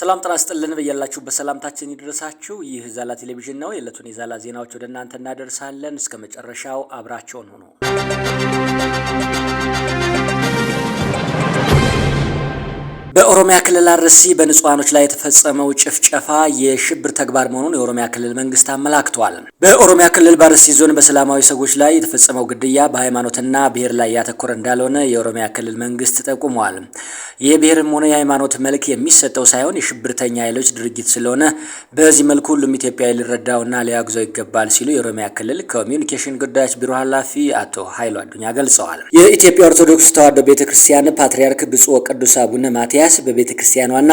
ሰላም ጤና ይስጥልን በያላችሁበት ሰላምታችን ይድረሳችሁ። ይህ ዛላ ቴሌቪዥን ነው። የዕለቱን የዛላ ዜናዎች ወደ እናንተ እናደርሳለን። እስከ መጨረሻው አብራችሁን ሁኑ። በኦሮሚያ ክልል አርሲ በንጹሃኖች ላይ የተፈጸመው ጭፍጨፋ የሽብር ተግባር መሆኑን የኦሮሚያ ክልል መንግስት አመላክቷል። በኦሮሚያ ክልል በአርሲ ዞን በሰላማዊ ሰዎች ላይ የተፈጸመው ግድያ በሃይማኖትና ብሔር ላይ ያተኮረ እንዳልሆነ የኦሮሚያ ክልል መንግስት ጠቁሟል። የብሔርም ሆነ የሃይማኖት መልክ የሚሰጠው ሳይሆን የሽብርተኛ ኃይሎች ድርጊት ስለሆነ በዚህ መልኩ ሁሉም ኢትዮጵያዊ ሊረዳውና ሊያግዘው ይገባል ሲሉ የኦሮሚያ ክልል ኮሚዩኒኬሽን ጉዳዮች ቢሮ ኃላፊ አቶ ኃይሉ አዱኛ ገልጸዋል። የኢትዮጵያ ኦርቶዶክስ ተዋሕዶ ቤተክርስቲያን ፓትርያርክ ብፁዕ ወቅዱስ አቡነ ማትያስ በቤተክርስቲያኗና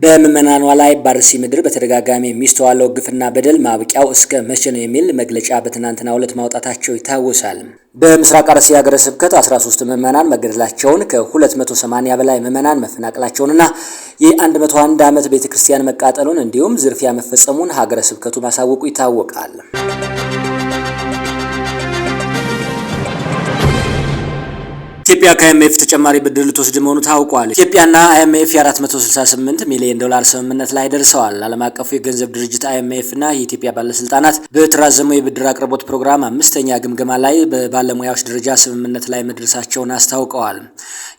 በምዕመናኗ ላይ በአርሲ ምድር በተደጋጋሚ የሚስተዋለው ግፍና በደል ማብቂያው እስከ መቼ ነው የሚል መግለጫ በትናንትናው ዕለት ማውጣታቸው ይታወሳል። በምስራቅ አርሲ ሀገረ ስብከት 13 ምዕመናን መገደላቸውን ከ280 በላይ ምዕመናን መፈናቀላቸውንና የ101 ዓመት ቤተክርስቲያን መቃጠሉን እንዲሁም ዝርፊያ መፈጸሙን ሀገረ ስብከቱ ማሳወቁ ይታወቃል። ኢትዮጵያ ከአይኤምኤፍ ተጨማሪ ብድር ልትወስድ መሆኑ ታውቋል። ኢትዮጵያና አይኤምኤፍ የ468 ሚሊዮን ዶላር ስምምነት ላይ ደርሰዋል። ዓለም አቀፉ የገንዘብ ድርጅት አይኤምኤፍ እና የኢትዮጵያ ባለስልጣናት በተራዘመው የብድር አቅርቦት ፕሮግራም 5ኛ ግምገማ ላይ በባለሙያዎች ደረጃ ስምምነት ላይ መድረሳቸውን አስታውቀዋል።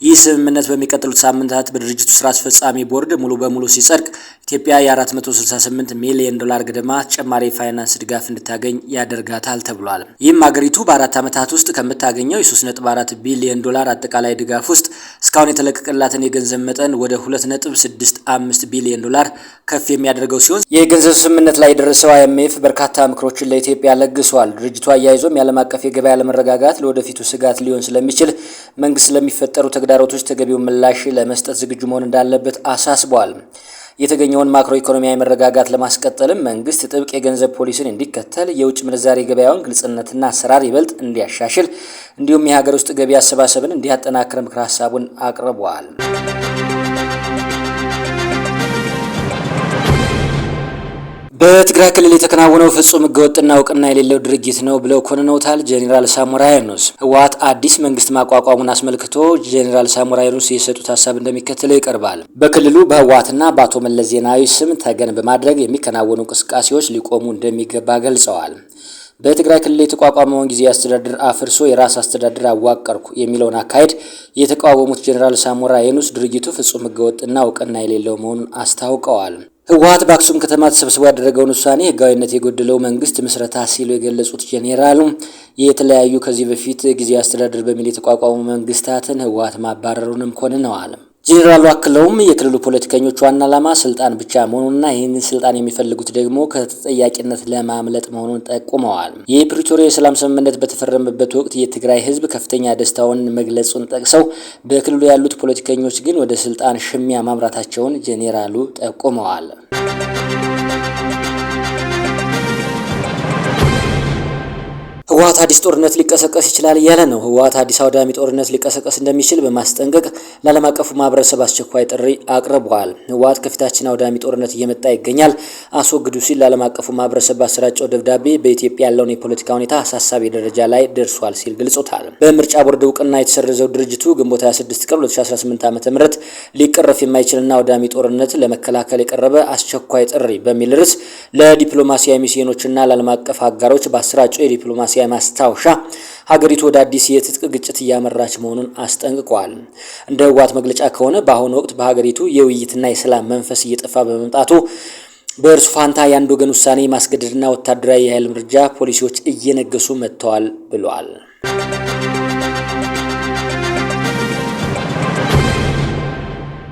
ይህ ስምምነት በሚቀጥሉት ሳምንታት በድርጅቱ ስራ አስፈጻሚ ቦርድ ሙሉ በሙሉ ሲጸድቅ ኢትዮጵያ የ468 ሚሊዮን ዶላር ገደማ ተጨማሪ ፋይናንስ ድጋፍ እንድታገኝ ያደርጋታል ተብሏል። ይህም ሀገሪቱ በ4 ዓመታት ውስጥ ከምታገኘው የ3.4 ቢሊዮን ዶላር አጠቃላይ ድጋፍ ውስጥ እስካሁን የተለቀቀላትን የገንዘብ መጠን ወደ 2.65 ቢሊዮን ዶላር ከፍ የሚያደርገው ሲሆን የገንዘብ ስምምነት ላይ የደረሰው አይኤምኤፍ በርካታ ምክሮችን ለኢትዮጵያ ለግሷል። ድርጅቱ አያይዞም የዓለም አቀፍ የገበያ አለመረጋጋት ለወደፊቱ ስጋት ሊሆን ስለሚችል መንግስት ለሚፈጠሩ ተግዳሮቶች ተገቢውን ምላሽ ለመስጠት ዝግጁ መሆን እንዳለበት አሳስቧል። የተገኘውን ማክሮ ኢኮኖሚያዊ መረጋጋት ለማስቀጠልም መንግስት ጥብቅ የገንዘብ ፖሊሲን እንዲከተል፣ የውጭ ምንዛሬ ገበያውን ግልጽነትና አሰራር ይበልጥ እንዲያሻሽል እንዲሁም የሀገር ውስጥ ገቢ አሰባሰብን እንዲያጠናክር ምክረ ሀሳቡን አቅርበዋል። በትግራይ ክልል የተከናወነው ፍጹም ህገወጥና እውቅና የሌለው ድርጊት ነው ብለው ኮንነውታል ጄኔራል ሳሞራ የኑስ። ህወሓት አዲስ መንግስት ማቋቋሙን አስመልክቶ ጄኔራል ሳሞራ የኑስ የሰጡት ሀሳብ እንደሚከተለው ይቀርባል። በክልሉ በህወሓትና በአቶ መለስ ዜናዊ ስም ተገን በማድረግ የሚከናወኑ እንቅስቃሴዎች ሊቆሙ እንደሚገባ ገልጸዋል። በትግራይ ክልል የተቋቋመውን ጊዜያዊ አስተዳደር አፍርሶ የራስ አስተዳደር አዋቀርኩ የሚለውን አካሄድ የተቃወሙት ጄኔራል ሳሞራ የኑስ ድርጊቱ ፍጹም ህገወጥና እውቅና የሌለው መሆኑን አስታውቀዋል። ህወሓት በአክሱም ከተማ ተሰብስቦ ያደረገውን ውሳኔ ህጋዊነት የጎደለው መንግስት ምስረታ ሲሉ የገለጹት ጄኔራሉ የተለያዩ ከዚህ በፊት ጊዜያዊ አስተዳደር በሚል የተቋቋሙ መንግስታትን ህወሓት ማባረሩንም ኮንነዋል። ጄኔራሉ አክለውም የክልሉ ፖለቲከኞች ዋና ዓላማ ስልጣን ብቻ መሆኑንና ይህንን ስልጣን የሚፈልጉት ደግሞ ከተጠያቂነት ለማምለጥ መሆኑን ጠቁመዋል። የፕሪቶሪያ የሰላም ስምምነት በተፈረመበት ወቅት የትግራይ ህዝብ ከፍተኛ ደስታውን መግለጹን ጠቅሰው በክልሉ ያሉት ፖለቲከኞች ግን ወደ ስልጣን ሽሚያ ማምራታቸውን ጄኔራሉ ጠቁመዋል። ህወሓት አዲስ ጦርነት ሊቀሰቀስ ይችላል እያለ ነው። ህወሓት አዲስ አውዳሚ ጦርነት ሊቀሰቀስ እንደሚችል በማስጠንቀቅ ለዓለም አቀፉ ማህበረሰብ አስቸኳይ ጥሪ አቅርቧል። ህወሓት ከፊታችን አውዳሚ ጦርነት እየመጣ ይገኛል፣ አስወግዱ ሲል ለዓለም አቀፉ ማህበረሰብ ባሰራጨው ደብዳቤ በኢትዮጵያ ያለውን የፖለቲካ ሁኔታ አሳሳቢ ደረጃ ላይ ደርሷል ሲል ገልጾታል። በምርጫ ቦርድ እውቅና የተሰረዘው ድርጅቱ ግንቦት 26 ቀን 2018 ዓ.ም ሊቀረፍ የማይችልና አውዳሚ ጦርነት ለመከላከል የቀረበ አስቸኳይ ጥሪ በሚል ርዕስ ለዲፕሎማሲያዊ ሚስዮኖችና ለዓለም አቀፍ አጋሮች ባሰራጨው የዲፕሎማሲ ማስታወሻ ሀገሪቱ ወደ አዲስ የትጥቅ ግጭት እያመራች መሆኑን አስጠንቅቋል። እንደ ህወሓት መግለጫ ከሆነ በአሁኑ ወቅት በሀገሪቱ የውይይትና የሰላም መንፈስ እየጠፋ በመምጣቱ በእርሱ ፋንታ የአንድ ወገን ውሳኔ ማስገደድና ወታደራዊ የኃይል እርምጃ ፖሊሲዎች እየነገሱ መጥተዋል ብሏል።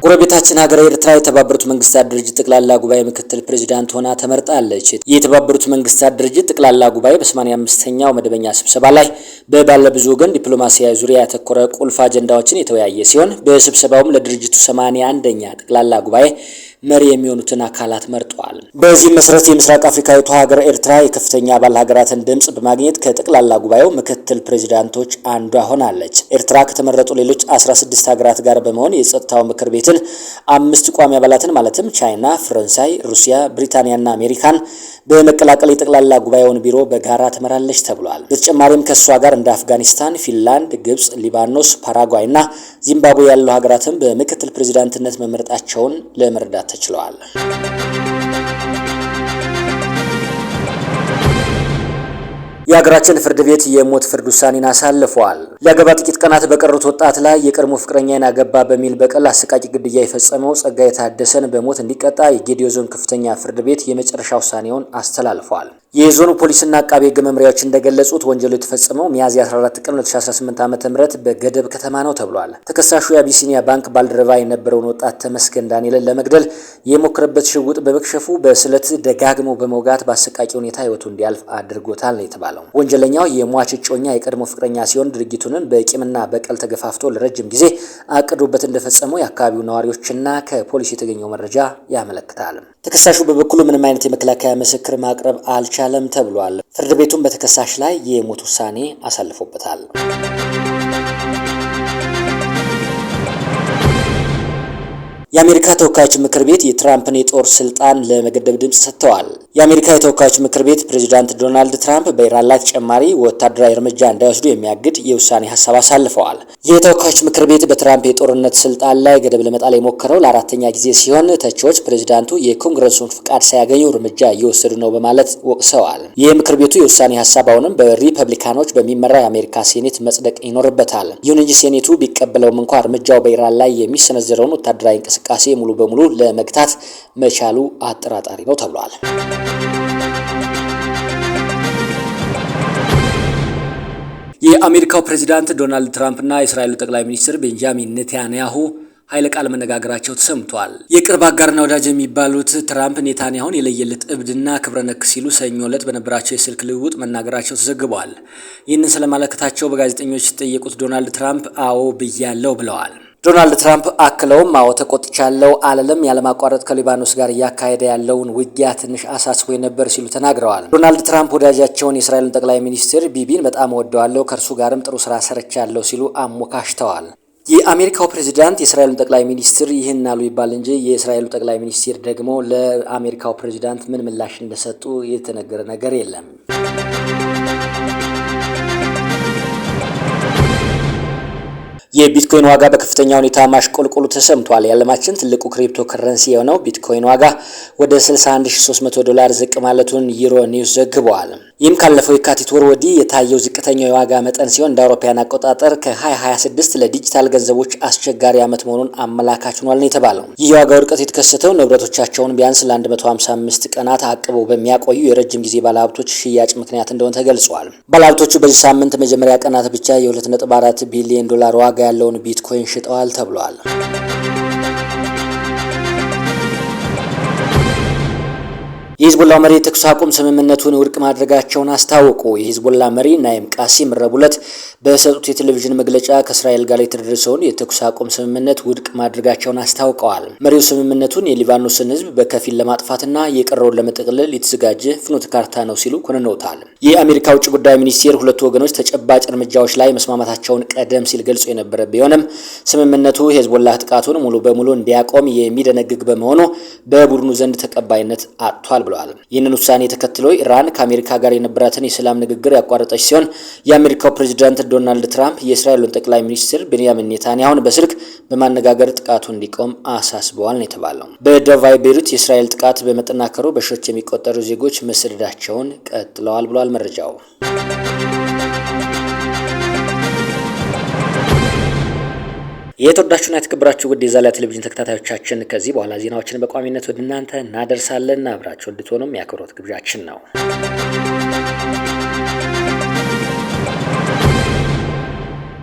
ጎረቤታችን ሀገር ኤርትራ የተባበሩት መንግስታት ድርጅት ጠቅላላ ጉባኤ ምክትል ፕሬዝዳንት ሆና ተመርጣለች። የተባበሩት መንግስታት ድርጅት ጠቅላላ ጉባኤ በ85ኛው መደበኛ ስብሰባ ላይ በባለብዙ ወገን ዲፕሎማሲያዊ ዙሪያ ያተኮረ ቁልፍ አጀንዳዎችን የተወያየ ሲሆን በስብሰባውም ለድርጅቱ 81ኛ ጠቅላላ ጉባኤ መሪ የሚሆኑትን አካላት መርጧል። በዚህ መሰረት የምስራቅ አፍሪካዊቷ ሀገር ኤርትራ የከፍተኛ አባል ሀገራትን ድምጽ በማግኘት ከጠቅላላ ጉባኤው ምክትል ፕሬዝዳንቶች አንዷ ሆናለች። ኤርትራ ከተመረጡ ሌሎች 16 ሀገራት ጋር በመሆን የጸጥታው ምክር ቤትን 5 ቋሚ አባላትን ማለትም ቻይና፣ ፈረንሳይ፣ ሩሲያ፣ ብሪታንያና አሜሪካን በመቀላቀል የጠቅላላ ጉባኤውን ቢሮ በጋራ ትመራለች ተብሏል። በተጨማሪም ከእሷ ጋር እንደ አፍጋኒስታን፣ ፊንላንድ፣ ግብጽ፣ ሊባኖስ፣ ፓራጓይ እና ዚምባብዌ ያሉ ሀገራትም በምክትል ፕሬዚዳንትነት መመረጣቸውን ለመረዳት ተችሏል። የሀገራችን ፍርድ ቤት የሞት ፍርድ ውሳኔን አሳልፈዋል። ሊያገባ ጥቂት ቀናት በቀሩት ወጣት ላይ የቀድሞ ፍቅረኛን አገባ በሚል በቀል አሰቃቂ ግድያ የፈጸመው ጸጋዬ ታደሰን በሞት እንዲቀጣ የጌዲዮ ዞን ከፍተኛ ፍርድ ቤት የመጨረሻ ውሳኔውን አስተላልፈዋል። የዞኑ ፖሊስና አቃቤ ሕግ መምሪያዎች እንደገለጹት ወንጀሉ የተፈጸመው ሚያዝያ 14 ቀን 2018 ዓ.ም በገደብ ከተማ ነው ተብሏል። ተከሳሹ የአቢሲኒያ ባንክ ባልደረባ የነበረውን ወጣት ተመስገን ዳንኤልን ለመግደል የሞከረበት ሽጉጥ በመክሸፉ በስለት ደጋግሞ በመውጋት በአሰቃቂ ሁኔታ ሕይወቱ እንዲያልፍ አድርጎታል ነው የተባለው። ወንጀለኛው የሟች እጮኛ የቀድሞ ፍቅረኛ ሲሆን ድርጊቱንን በቂምና በቀል ተገፋፍቶ ለረጅም ጊዜ አቅዶበት እንደፈጸመው የአካባቢው ነዋሪዎችና ከፖሊስ የተገኘው መረጃ ያመለክታል። ተከሳሹ በበኩሉ ምንም አይነት የመከላከያ ምስክር ማቅረብ አልቻለም ተብሏል። ፍርድ ቤቱም በተከሳሽ ላይ የሞት ውሳኔ አሳልፎበታል። የአሜሪካ ተወካዮች ምክር ቤት የትራምፕን የጦር ስልጣን ለመገደብ ድምጽ ሰጥተዋል። የአሜሪካ የተወካዮች ምክር ቤት ፕሬዚዳንት ዶናልድ ትራምፕ በኢራን ላይ ተጨማሪ ወታደራዊ እርምጃ እንዳይወስዱ የሚያግድ የውሳኔ ሀሳብ አሳልፈዋል። የተወካዮች ምክር ቤት በትራምፕ የጦርነት ስልጣን ላይ ገደብ ለመጣል የሞከረው ለአራተኛ ጊዜ ሲሆን ተቺዎች ፕሬዚዳንቱ የኮንግረሱን ፍቃድ ሳያገኙ እርምጃ እየወሰዱ ነው በማለት ወቅሰዋል። የምክር ቤቱ የውሳኔ ሀሳብ አሁንም በሪፐብሊካኖች በሚመራ የአሜሪካ ሴኔት መጽደቅ ይኖርበታል። ይሁን እንጂ ሴኔቱ ቢቀበለውም እንኳ እርምጃው በኢራን ላይ የሚሰነዘረውን ወታደራዊ እንቅስቃሴ ሙሉ በሙሉ ለመግታት መቻሉ አጠራጣሪ ነው ተብሏል። የአሜሪካው ፕሬዚዳንት ዶናልድ ትራምፕ እና የእስራኤሉ ጠቅላይ ሚኒስትር ቤንጃሚን ኔታንያሁ ኃይለ ቃል መነጋገራቸው ተሰምቷል። የቅርብ አጋርና ወዳጅ የሚባሉት ትራምፕ ኔታንያሁን የለየለት እብድና ክብረ ነክ ሲሉ ሰኞ ዕለት በነበራቸው የስልክ ልውውጥ መናገራቸው ተዘግቧል። ይህንን ስለማለከታቸው በጋዜጠኞች የተጠየቁት ዶናልድ ትራምፕ አዎ ብያለሁ ብለዋል። ዶናልድ ትራምፕ አክለውም አዎ ተቆጥቻለሁ አለለም፣ ያለማቋረጥ ከሊባኖስ ጋር እያካሄደ ያለውን ውጊያ ትንሽ አሳስቦ ነበር ሲሉ ተናግረዋል። ዶናልድ ትራምፕ ወዳጃቸውን የእስራኤልን ጠቅላይ ሚኒስትር ቢቢን በጣም ወደዋለሁ፣ ከእርሱ ጋርም ጥሩ ስራ ሰርቻለሁ ሲሉ አሞካሽተዋል። የአሜሪካው ፕሬዚዳንት የእስራኤልን ጠቅላይ ሚኒስትር ይህን አሉ ይባል እንጂ የእስራኤሉ ጠቅላይ ሚኒስትር ደግሞ ለአሜሪካው ፕሬዚዳንት ምን ምላሽ እንደሰጡ የተነገረ ነገር የለም። የቢትኮይን ዋጋ በከፍተኛ ሁኔታ ማሽቆልቆሉ ተሰምቷል። የዓለማችን ትልቁ ክሪፕቶ ከረንሲ የሆነው ቢትኮይን ዋጋ ወደ $61300 ዝቅ ማለቱን ዩሮ ኒውስ ዘግቧል። ይህም ካለፈው የካቲት ወር ወዲህ የታየው ዝቅተኛው የዋጋ መጠን ሲሆን እንደ አውሮፓውያን አቆጣጠር ከ2026 ለዲጂታል ገንዘቦች አስቸጋሪ ዓመት መሆኑን አመላካች ሆኗል ነው የተባለው። ይህ የዋጋ ውድቀት የተከሰተው ንብረቶቻቸውን ቢያንስ ለ155 ቀናት አቅበው በሚያቆዩ የረጅም ጊዜ ባለሀብቶች ሽያጭ ምክንያት እንደሆነ ተገልጿል። ባለሀብቶቹ በዚህ ሳምንት መጀመሪያ ቀናት ብቻ የ$2.4 ቢሊዮን ዋጋ ያለውን ቢትኮይን ሽጠዋል ተብሏል። የሂዝቦላ መሪ የተኩስ አቁም ስምምነቱን ውድቅ ማድረጋቸውን አስታወቁ። የሂዝቦላ መሪ ናይም ቃሲም ረቡዕ ዕለት በሰጡት የቴሌቪዥን መግለጫ ከእስራኤል ጋር የተደረሰውን የተኩስ አቁም ስምምነት ውድቅ ማድረጋቸውን አስታውቀዋል። መሪው ስምምነቱን የሊባኖስን ሕዝብ በከፊል ለማጥፋትና የቀረውን ለመጠቅለል የተዘጋጀ ፍኖተ ካርታ ነው ሲሉ ኮንነውታል። የአሜሪካ ውጭ ጉዳይ ሚኒስቴር ሁለቱ ወገኖች ተጨባጭ እርምጃዎች ላይ መስማማታቸውን ቀደም ሲል ገልጾ የነበረ ቢሆንም ስምምነቱ የሂዝቦላ ጥቃቱን ሙሉ በሙሉ እንዲያቆም የሚደነግግ በመሆኑ በቡድኑ ዘንድ ተቀባይነት አጥቷል ብለዋል። ይህንን ውሳኔ ተከትሎ ኢራን ከአሜሪካ ጋር የነበራትን የሰላም ንግግር ያቋረጠች ሲሆን የአሜሪካው ፕሬዚዳንት ዶናልድ ትራምፕ የእስራኤሉን ጠቅላይ ሚኒስትር ቤንያሚን ኔታንያሁን በስልክ በማነጋገር ጥቃቱ እንዲቆም አሳስበዋል ነው የተባለው። በደቡባዊ ቤይሩት የእስራኤል ጥቃት በመጠናከሩ በሺዎች የሚቆጠሩ ዜጎች መሰደዳቸውን ቀጥለዋል ብሏል መረጃው። የተወዳችሁና የተከበራችሁ ውድ የዛላ ቴሌቪዥን ተከታታዮቻችን ከዚህ በኋላ ዜናዎችን በቋሚነት ወደ እናንተ እናደርሳለን። አብራችሁ እንድትሆኑም የአክብሮት ግብዣችን ነው።